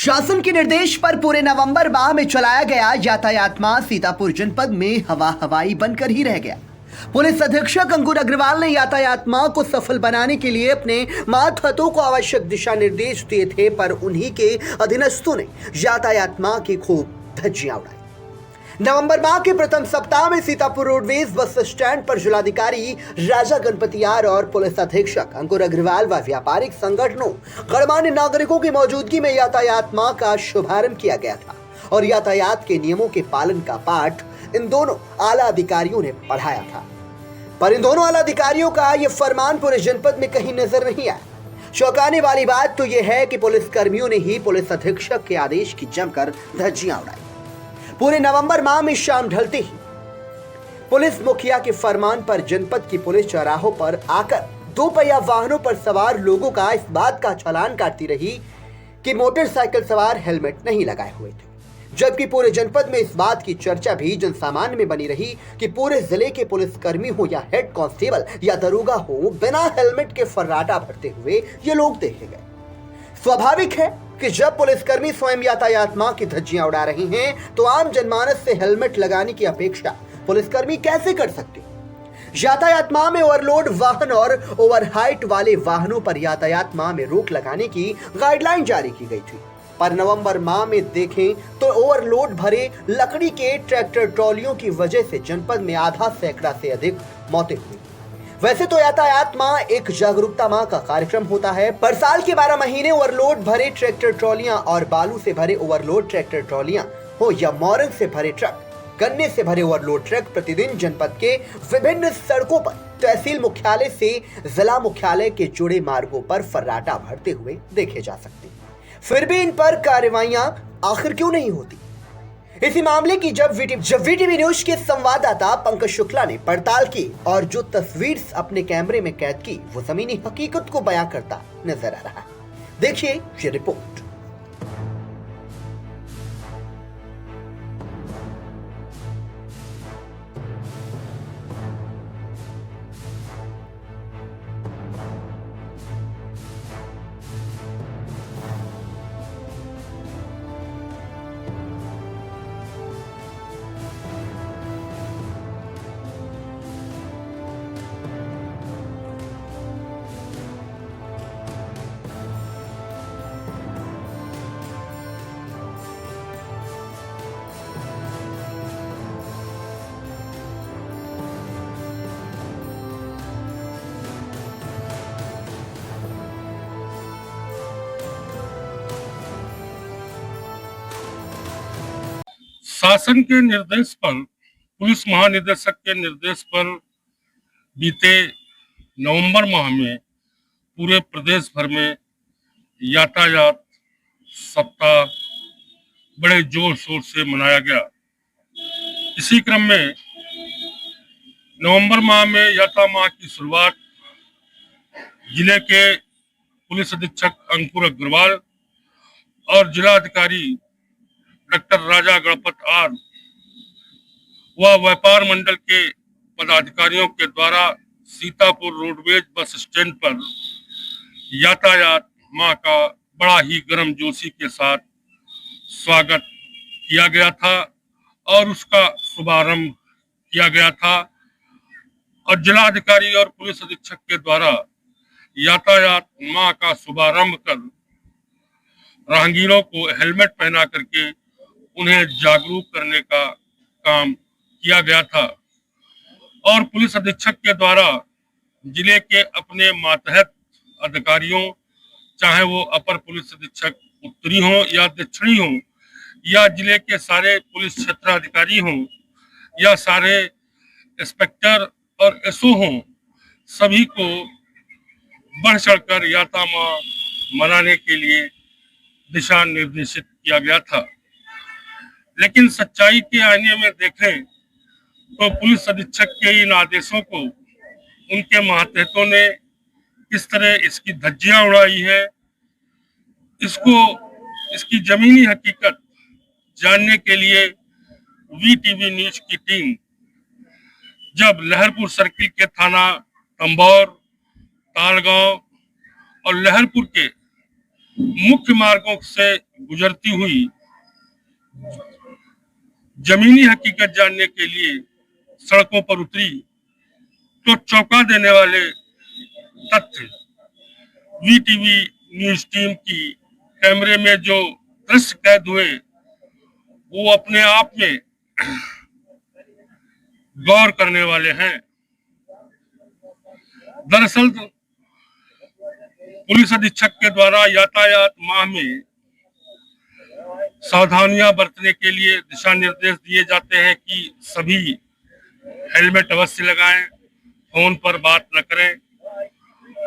शासन के निर्देश पर पूरे नवंबर माह में चलाया गया यातायात माह सीतापुर जनपद में हवाई बनकर ही रह गया। पुलिस अधीक्षक अंकुर अग्रवाल ने यातायात माह को सफल बनाने के लिए अपने मातहतों को आवश्यक दिशा निर्देश दिए थे, पर उन्हीं के अधीनस्थों ने यातायात माह की खूब धज्जियां उड़ाई। नवंबर माह के प्रथम सप्ताह में सीतापुर रोडवेज बस स्टैंड पर जिलाधिकारी राजा गणपति आर और पुलिस अधीक्षक अंकुर अग्रवाल व व्यापारिक संगठनों गणमान्य नागरिकों की मौजूदगी में यातायात माह का शुभारंभ किया गया था और यातायात के नियमों के पालन का पाठ इन दोनों आला अधिकारियों ने पढ़ाया था। पर इन दोनों आला अधिकारियों का ये फरमान पूरे जनपद में कहीं नजर नहीं आया। चौंकाने वाली बात तो यह है कि पुलिस कर्मियों ने ही पुलिस अधीक्षक के आदेश की जमकर धज्जियां उड़ाई। पूरे नवंबर माह में शाम ढलते ही पुलिस मुखिया के फरमान पर जनपद की पुलिस चौराहों पर आकर दो पहिया वाहनों पर सवार लोगों का इस बात का चालान काटती रही कि मोटरसाइकिल सवार हेलमेट नहीं लगाए हुए थे, जबकि पूरे जनपद में इस बात की चर्चा भी जनसामान्य में बनी रही कि पूरे जिले के पुलिसकर्मी हो या हेड कांस्टेबल या दरोगा हो, बिना हेलमेट के फर्राटा भरते हुए ये लोग देखे गए। स्वाभाविक है कि जब पुलिसकर्मी स्वयं यातायात माह की धज्जियां उड़ा रहे हैं तो आम जनमानस से हेलमेट लगाने की अपेक्षा पुलिसकर्मी कैसे कर सकते? यातायात माह में ओवरलोड वाहन और ओवर हाइट वाले वाहनों पर यातायात माह में रोक लगाने की गाइडलाइन जारी की गई थी, पर नवंबर माह में देखें तो ओवरलोड भरे लकड़ी के ट्रैक्टर ट्रॉलियों की वजह से जनपद में आधा सैकड़ा से अधिक मौतें हुई। वैसे तो यातायात माह एक जागरूकता माह का कार्यक्रम होता है, पर साल के 12 महीने ओवरलोड भरे ट्रैक्टर ट्रॉलियां और बालू से भरे ओवरलोड ट्रैक्टर ट्रॉलियां हो या मोरंग से भरे ट्रक, गन्ने से भरे ओवरलोड ट्रक प्रतिदिन जनपद के विभिन्न सड़कों पर तहसील मुख्यालय से जिला मुख्यालय के जुड़े मार्गों पर फर्राटा भरते हुए देखे जा सकते हैं। फिर भी इन पर कार्रवाइयां आखिर क्यों नहीं होती? इसी मामले की जब वीटीवी न्यूज के संवाददाता पंकज शुक्ला ने पड़ताल की और जो तस्वीर अपने कैमरे में कैद की वो जमीनी हकीकत को बयां करता नजर आ रहा है। देखिए ये रिपोर्ट। शासन के निर्देश पर, पुलिस महानिदेशक के निर्देश पर बीते नवंबर माह में पूरे प्रदेश भर में यातायात सप्ताह बड़े जोर शोर से मनाया गया। इसी क्रम में नवंबर माह में यातायात माह की शुरुआत जिले के पुलिस अधीक्षक अंकुर अग्रवाल और जिलाधिकारी डॉक्टर राजा गणपत आर व व्यापार मंडल के पदाधिकारियों के द्वारा सीतापुर रोडवेज बस स्टैंड पर यातायात माह का बड़ा ही गर्मजोशी के साथ स्वागत किया गया था और उसका शुभारंभ किया गया था और जिलाधिकारी और पुलिस अधीक्षक के द्वारा यातायात माह का शुभारंभ कर राहगीरों को हेलमेट पहना करके उन्हें जागरूक करने का काम किया गया था और पुलिस अधीक्षक के द्वारा जिले के अपने मातहत अधिकारियों, चाहे वो अपर पुलिस अधीक्षक उत्तरी हो या दक्षिणी हो या जिले के सारे पुलिस क्षेत्राधिकारी हों या सारे इंस्पेक्टर और एसओ हों, सभी को बढ़ चढ़कर यात्रा माह मनाने के लिए दिशा निर्देशित किया गया था। लेकिन सच्चाई के आईने में देखें तो पुलिस अधीक्षक के इन आदेशों को उनके मातहतों ने किस तरह इसकी धज्जियां उड़ाई है, इसकी जमीनी हकीकत जानने के लिए वीटीवी न्यूज की टीम जब लहरपुर सर्किल के थाना तंबौर, तालगांव और लहरपुर के मुख्य मार्गों से गुजरती हुई जमीनी हकीकत जानने के लिए सड़कों पर उतरी तो चौंका देने वाले तथ्य वीटीवी न्यूज टीम की कैमरे में जो दृश्य कैद हुए वो अपने आप में गौर करने वाले हैं। दरअसल पुलिस अधीक्षक के द्वारा यातायात माह में सावधानियां बरतने के लिए दिशा निर्देश दिए जाते हैं कि सभी हेलमेट अवश्य लगाएं, फोन पर बात न करें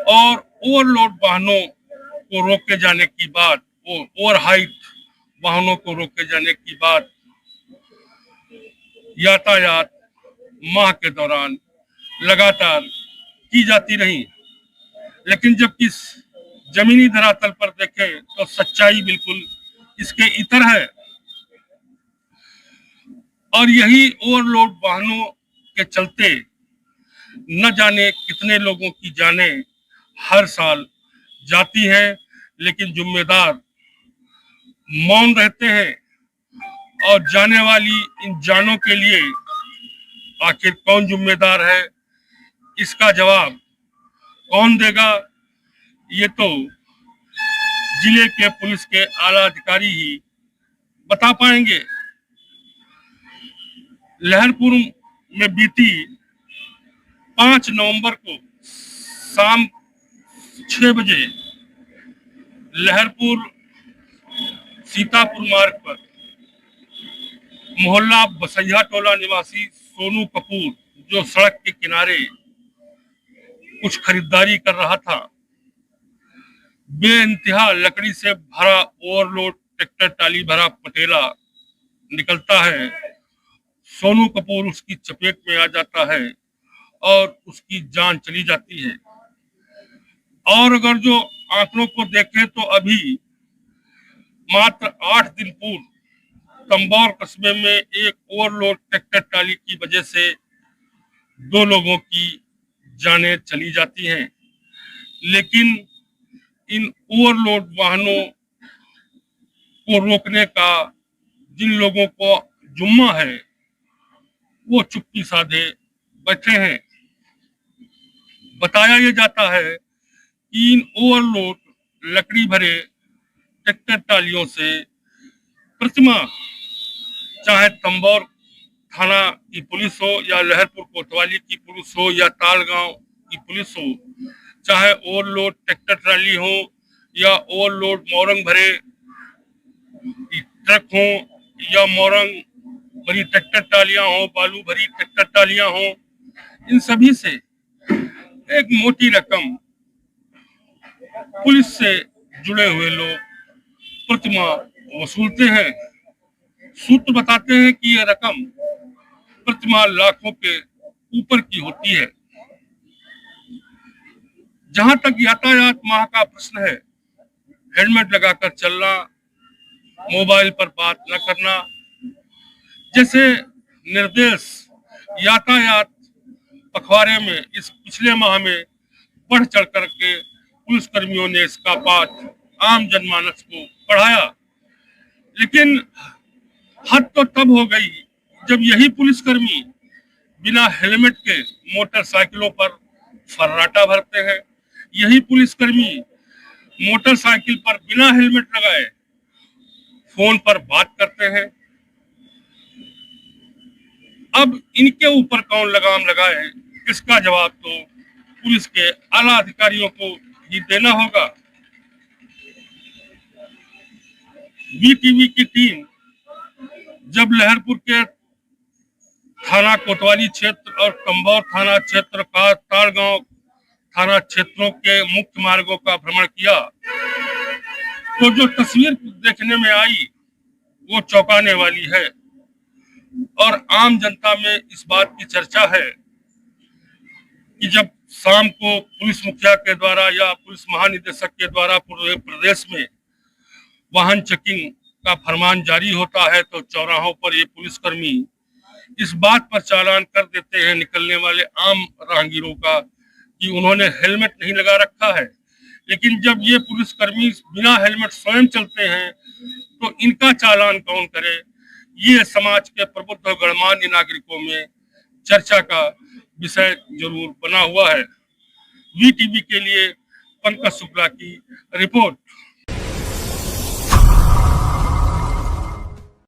और ओवरलोड वाहनों को रोके जाने की बात, ओवर हाइट वाहनों को रोके जाने की बात यातायात माह के दौरान लगातार की जाती रही। लेकिन जब किस जमीनी धरातल पर देखें तो सच्चाई बिल्कुल इसके इतर है और यही ओवरलोड वाहनों के चलते न जाने कितने लोगों की जानें हर साल जाती हैं, लेकिन जिम्मेदार मौन रहते हैं और जाने वाली इन जानों के लिए आखिर कौन जिम्मेदार है, इसका जवाब कौन देगा, ये तो जिले के पुलिस के आला अधिकारी ही बता पाएंगे। लहरपुर में बीती 5 नवंबर को शाम 6 बजे लहरपुर सीतापुर मार्ग पर मोहल्ला बसैया टोला निवासी सोनू कपूर जो सड़क के किनारे कुछ खरीदारी कर रहा था, बेइंतहा लकड़ी से भरा ओवरलोड ट्रैक्टर टाली भरा पटेला निकलता है। सोनू कपूर उसकी चपेट में आ जाता है और उसकी जान चली जाती है। और अगर जो आंकड़ों को देखें तो अभी मात्र 8 दिन पूर्व तंबौर कस्बे में एक ओवरलोड ट्रैक्टर टाली की वजह से 2 लोगों की जानें चली जाती हैं। लेकिन इन ओवरलोड वाहनों को रोकने का जिन लोगों को जुम्मा है वो चुप्पी साधे बैठे हैं। बताया ये जाता है कि इन ओवरलोड लकड़ी भरे ट्रैक्टर टालियों से प्रतिमाह चाहे तंबौर थाना की पुलिस हो या लहरपुर कोतवाली की पुलिस हो या तालगांव की पुलिस हो, चाहे ओवरलोड ट्रैक्टर ट्राली हो या ओवरलोड मोरंग भरे ट्रक हो या मोरंग भरी ट्रैक्टर टालियां हो, बालू भरी ट्रैक्टर टालियां हो, इन सभी से एक मोटी रकम पुलिस से जुड़े हुए लोग प्रतिमाह वसूलते हैं। सूत्र बताते हैं कि यह रकम प्रतिमाह लाखों के ऊपर की होती है। जहां तक यातायात माह का प्रश्न है, हेलमेट लगाकर चलना, मोबाइल पर बात न करना जैसे निर्देश यातायात पखवाड़े में इस पिछले माह में बढ़ चढ़ करके पुलिस कर्मियों ने इसका पाठ आम जनमानस को पढ़ाया। लेकिन हद तो तब हो गई जब यही पुलिसकर्मी बिना हेलमेट के मोटरसाइकिलों पर फर्राटा भरते हैं, यही पुलिसकर्मी मोटरसाइकिल पर बिना हेलमेट लगाए फोन पर बात करते हैं। अब इनके ऊपर कौन लगाम लगाए, इसका जवाब तो पुलिस के आला अधिकारियों को ही देना होगा। वीटीवी की टीम जब लहरपुर के थाना कोतवाली क्षेत्र और कंबौर थाना क्षेत्र का ताड़गांव थाना क्षेत्रों के मुख्य मार्गों का भ्रमण किया तो जो तस्वीर देखने में आई वो चौंकाने वाली है और आम जनता में इस बात की चर्चा है कि जब शाम को पुलिस मुखिया के द्वारा या पुलिस महानिदेशक के द्वारा पूरे प्रदेश में वाहन चेकिंग का फरमान जारी होता है तो चौराहों पर ये पुलिसकर्मी इस बात पर चालान कर देते हैं निकलने वाले आम राहगीरों का कि उन्होंने हेलमेट नहीं लगा रखा है। लेकिन जब ये पुलिसकर्मी बिना हेलमेट स्वयं चलते हैं तो इनका चालान कौन करे, ये समाज के प्रबुद्ध और गणमान्य नागरिकों में चर्चा का विषय जरूर बना हुआ है। वीटीवी के लिए पंकज शुक्ला की रिपोर्ट।